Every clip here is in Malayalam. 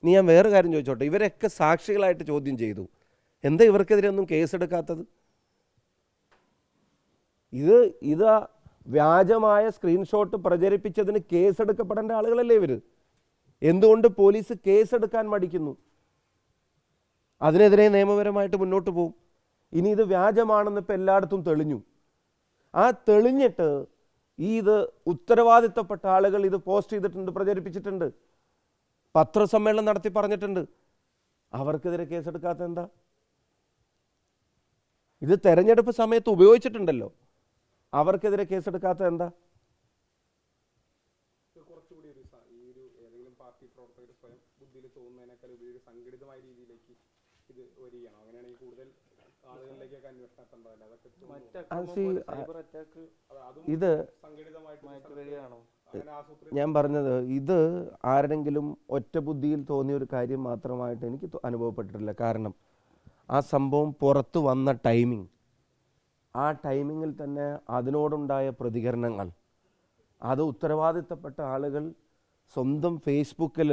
ഇനി ഞാൻ വേറെ കാര്യം ചോദിച്ചോട്ടെ, ഇവരൊക്കെ സാക്ഷികളായിട്ട് ചോദ്യം ചെയ്തു, എന്താ ഇവർക്കെതിരെ ഒന്നും കേസെടുക്കാത്തത്? ഇത് വ്യാജമായ സ്ക്രീൻഷോട്ട് പ്രചരിപ്പിച്ചതിന് കേസെടുക്കപ്പെടേണ്ട ആളുകളല്ലേ ഇവർ? എന്തുകൊണ്ട് പോലീസ് കേസെടുക്കാൻ മടിക്കുന്നു? അതിനെതിരെ നിയമപരമായിട്ട് മുന്നോട്ട് പോകും. ഇനി ഇത് വ്യാജമാണെന്ന് ഇപ്പം എല്ലായിടത്തും തെളിഞ്ഞു. ആ തെളിഞ്ഞിട്ട് ഇത് ഉത്തരവാദിത്തപ്പെട്ട ആളുകൾ ഇത് പോസ്റ്റ് ചെയ്തിട്ടുണ്ട്, പ്രചരിപ്പിച്ചിട്ടുണ്ട്, പത്രസമ്മേളനം നടത്തി പറഞ്ഞിട്ടുണ്ട്. അവർക്കെതിരെ കേസെടുക്കാത്ത എന്താ? ഇത് തെരഞ്ഞെടുപ്പ് സമയത്ത് ഉപയോഗിച്ചിട്ടുണ്ടല്ലോ, അവർക്കെതിരെ കേസെടുക്കാത്ത എന്താ? ഇത് ഞാൻ പറഞ്ഞത്, ഇത് ആരുടെങ്കിലും ഒറ്റ ബുദ്ധിയിൽ തോന്നിയ ഒരു കാര്യം മാത്രമായിട്ട് എനിക്ക് അനുഭവപ്പെട്ടിട്ടില്ല. കാരണം ആ സംഭവം പുറത്തു വന്ന ടൈമിംഗ്, ആ ടൈമിങ്ങിൽ തന്നെ അതിനോടുണ്ടായ പ്രതികരണങ്ങൾ, അത് ഉത്തരവാദിത്തപ്പെട്ട ആളുകൾ സ്വന്തം ഫേസ്ബുക്കിൽ,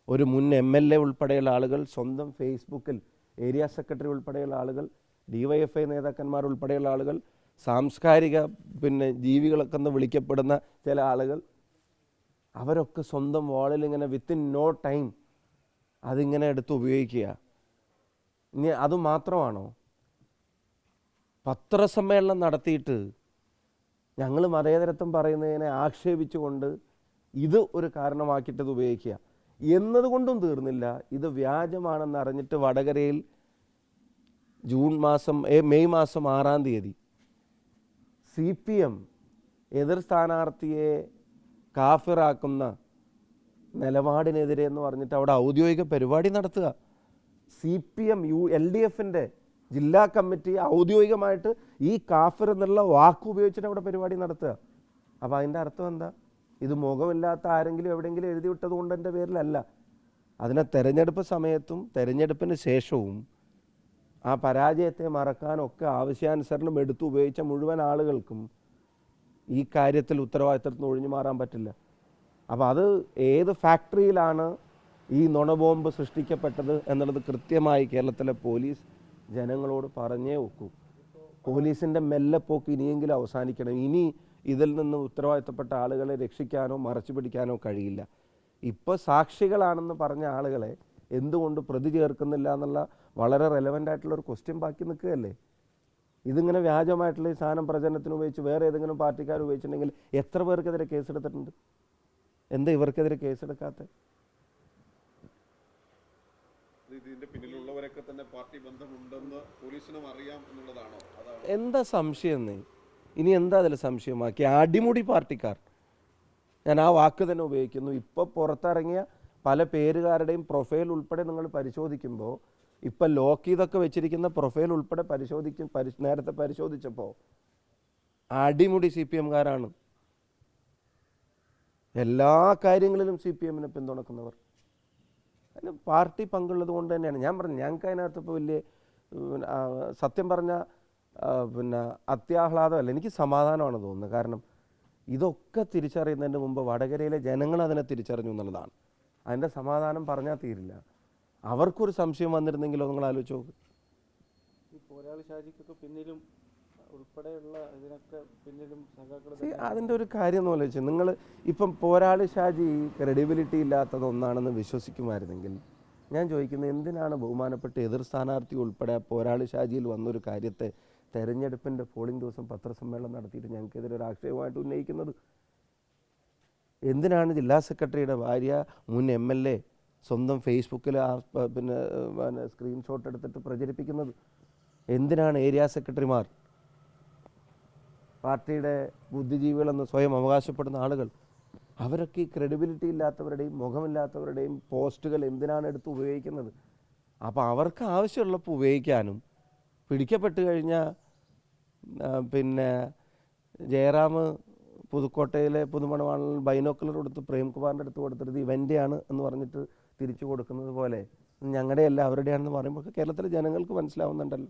ഒരു മുൻ MLA ഉൾപ്പെടെയുള്ള ആളുകൾ സ്വന്തം ഫേസ്ബുക്കിൽ, ഏരിയ സെക്രട്ടറി ഉൾപ്പെടെയുള്ള ആളുകൾ, DYFI നേതാക്കന്മാർ ഉൾപ്പെടെയുള്ള ആളുകൾ, സാംസ്കാരിക ജീവികളൊക്കെ എന്ന് വിളിക്കപ്പെടുന്ന ചില ആളുകൾ, അവരൊക്കെ സ്വന്തം വാളിൽ ഇങ്ങനെ വിത്തിൻ നോ ടൈം അതിങ്ങനെ എടുത്ത് ഉപയോഗിക്കുക. ഇനി അതുമാത്രമാണോ? പത്രസമ്മേളനം നടത്തിയിട്ട് ഞങ്ങൾ മതേതരത്വം പറയുന്നതിനെ ആക്ഷേപിച്ചുകൊണ്ട് ഇത് ഒരു കാരണമാക്കിയിട്ടത് ഉപയോഗിക്കുക എന്നതുകൊണ്ടും തീർന്നില്ല. ഇത് വ്യാജമാണെന്ന് അറിഞ്ഞിട്ട് വടകരയിൽ മെയ് മാസം 6-ാം തീയതി CPM എതിർ സ്ഥാനാർത്ഥിയെ കാഫിറാക്കുന്ന നിലപാടിനെതിരെ എന്ന് പറഞ്ഞിട്ട് അവിടെ ഔദ്യോഗിക പരിപാടി നടത്തുക. CPM LDFൻ്റെ ജില്ലാ കമ്മിറ്റി ഔദ്യോഗികമായിട്ട് ഈ കാഫിർ എന്നുള്ള വാക്ക് ഉപയോഗിച്ചിട്ട് അവിടെ പരിപാടി നടത്തുക. അപ്പോൾ അതിൻ്റെ അർത്ഥം എന്താ? ഇത് മുഖമില്ലാത്ത ആരെങ്കിലും എവിടെയെങ്കിലും എഴുതി വിട്ടത് കൊണ്ട് എൻ്റെ പേരിലല്ല. അതിനെ തെരഞ്ഞെടുപ്പ് സമയത്തും തെരഞ്ഞെടുപ്പിന് ശേഷവും ആ പരാജയത്തെ മറക്കാനൊക്കെ ആവശ്യാനുസരണം എടുത്തു ഉപയോഗിച്ച മുഴുവൻ ആളുകൾക്കും ഈ കാര്യത്തിൽ ഉത്തരവാദിത്തത്തിൽ നിന്ന് ഒഴിഞ്ഞു മാറാൻ പറ്റില്ല. അപ്പോൾ അത് ഏത് ഫാക്ടറിയിലാണ് ഈ നുണബോംബ് സൃഷ്ടിക്കപ്പെട്ടത് എന്നുള്ളത് കൃത്യമായി കേരളത്തിലെ പോലീസ് ജനങ്ങളോട് പറഞ്ഞേ ഒക്കൂ. പോലീസിൻ്റെ മെല്ലെപ്പോക്ക് ഇനിയെങ്കിലും അവസാനിക്കണം. ഇനി ഇതിൽ നിന്ന് ഉത്തരവാദിത്തപ്പെട്ട ആളുകളെ രക്ഷിക്കാനോ മറച്ചു പിടിക്കാനോ കഴിയില്ല. ഇപ്പോൾ സാക്ഷികളാണെന്ന് പറഞ്ഞ ആളുകളെ എന്തുകൊണ്ട് പ്രതി ചേർക്കുന്നില്ല എന്നുള്ള വളരെ റെലവൻ്റ് ആയിട്ടുള്ളൊരു ക്വസ്റ്റ്യൻ ബാക്കി നിൽക്കുകയല്ലേ. ഇതിങ്ങനെ വ്യാജമായിട്ടുള്ള ഈ സാധനം പ്രചരണത്തിന് ഉപയോഗിച്ച് വേറെ ഏതെങ്കിലും പാർട്ടിക്കാർ ഉപയോഗിച്ചിട്ടുണ്ടെങ്കിൽ എത്ര പേർക്കെതിരെ കേസെടുത്തിട്ടുണ്ട്? എന്താ ഇവർക്കെതിരെ കേസെടുക്കാത്ത? എന്താ സംശയം? ഇനി എന്താ അതിൽ സംശയമാക്കി? അടിമുടി പാർട്ടിക്കാർ, ഞാൻ ആ വാക്ക് തന്നെ ഉപയോഗിക്കുന്നു. ഇപ്പോൾ പുറത്തിറങ്ങിയ പല പേരുകാരുടെയും പ്രൊഫൈൽ ഉൾപ്പെടെ നിങ്ങൾ പരിശോധിക്കുമ്പോൾ, ഇപ്പം ലോക്ക് ചെയ്തൊക്കെ വെച്ചിരിക്കുന്ന പ്രൊഫൈൽ ഉൾപ്പെടെ നേരത്തെ പരിശോധിച്ചപ്പോൾ അടിമുടി CPMകാരാണ്. എല്ലാ കാര്യങ്ങളിലും CPMനെ പിന്തുണക്കുന്നവർ. അതിന് പാർട്ടി പങ്കുള്ളത് കൊണ്ട് തന്നെയാണ് ഞാൻ പറഞ്ഞത്. ഞങ്ങൾക്ക് അതിനകത്ത് ഇപ്പോൾ വലിയ സത്യം പറഞ്ഞ അത്യാഹ്ലാദമല്ല, എനിക്ക് സമാധാനമാണ് തോന്നുന്നത്. കാരണം ഇതൊക്കെ തിരിച്ചറിയുന്നതിന് മുമ്പ് വടകരയിലെ ജനങ്ങൾ അതിനെ തിരിച്ചറിഞ്ഞു എന്നുള്ളതാണ്. അതിൻ്റെ സമാധാനം പറഞ്ഞാൽ തീരില്ല. അവർക്കൊരു സംശയം വന്നിരുന്നെങ്കിലോ നിങ്ങൾ ആലോചിച്ച് നോക്ക്. ഈ പോരാളി ഷാജിക്കൊക്കെ പിന്നിലും ഉൾപ്പെടെയുള്ള ഇതിനൊക്കെ പിന്നിലും അതിൻ്റെ ഒരു കാര്യം എന്ന് ആലോചിച്ച് നിങ്ങൾ ഇപ്പം പോരാളി ഷാജി ക്രെഡിബിലിറ്റി ഇല്ലാത്തതൊന്നാണെന്ന് വിശ്വസിക്കുമായിരുന്നെങ്കിൽ ഞാൻ ചോദിക്കുന്നത്, എന്തിനാണ് ബഹുമാനപ്പെട്ട എതിർ സ്ഥാനാർത്ഥി ഉൾപ്പെടെ പോരാളി ഷാജിയിൽ വന്നൊരു കാര്യത്തെ തെരഞ്ഞെടുപ്പിൻ്റെ പോളിംഗ് ദിവസം പത്രസമ്മേളനം നടത്തിയിട്ട് ഞങ്ങൾക്കെതിരെ ഒരു ആക്ഷേപമായിട്ട് ഉന്നയിക്കുന്നത്? എന്തിനാണ് ജില്ലാ സെക്രട്ടറിയുടെ ഭാര്യ മുൻ MLA സ്വന്തം ഫേസ്ബുക്കിൽ സ്ക്രീൻഷോട്ട് എടുത്തിട്ട് പ്രചരിപ്പിക്കുന്നത്? എന്തിനാണ് ഏരിയ സെക്രട്ടറിമാർ, പാർട്ടിയുടെ ബുദ്ധിജീവികളെന്ന് സ്വയം അവകാശപ്പെടുന്ന ആളുകൾ, അവരൊക്കെ ഈ ക്രെഡിബിലിറ്റി ഇല്ലാത്തവരുടെയും മുഖമില്ലാത്തവരുടെയും പോസ്റ്റുകൾ എന്തിനാണ് എടുത്ത് ഉപയോഗിക്കുന്നത്? അപ്പോൾ അവർക്ക് ആവശ്യമുള്ളപ്പോൾ ഉപയോഗിക്കാനും, പിടിക്കപ്പെട്ട് കഴിഞ്ഞാൽ ജയറാം പുതുക്കോട്ടയിലെ പുതുമണവാളിൽ ബൈനോക്കുലർ കൊടുത്ത് പ്രേംകുമാറിൻ്റെ അടുത്ത് കൊടുത്തിട്ട് ഇവൻ്റെയാണ് എന്ന് പറഞ്ഞിട്ട് തിരിച്ചു കൊടുക്കുന്നത് പോലെ ഞങ്ങളുടെയല്ല അവരുടെയാണെന്ന് പറയുമ്പോൾ കേരളത്തിലെ ജനങ്ങൾക്ക് മനസ്സിലാവുന്നുണ്ടല്ലോ.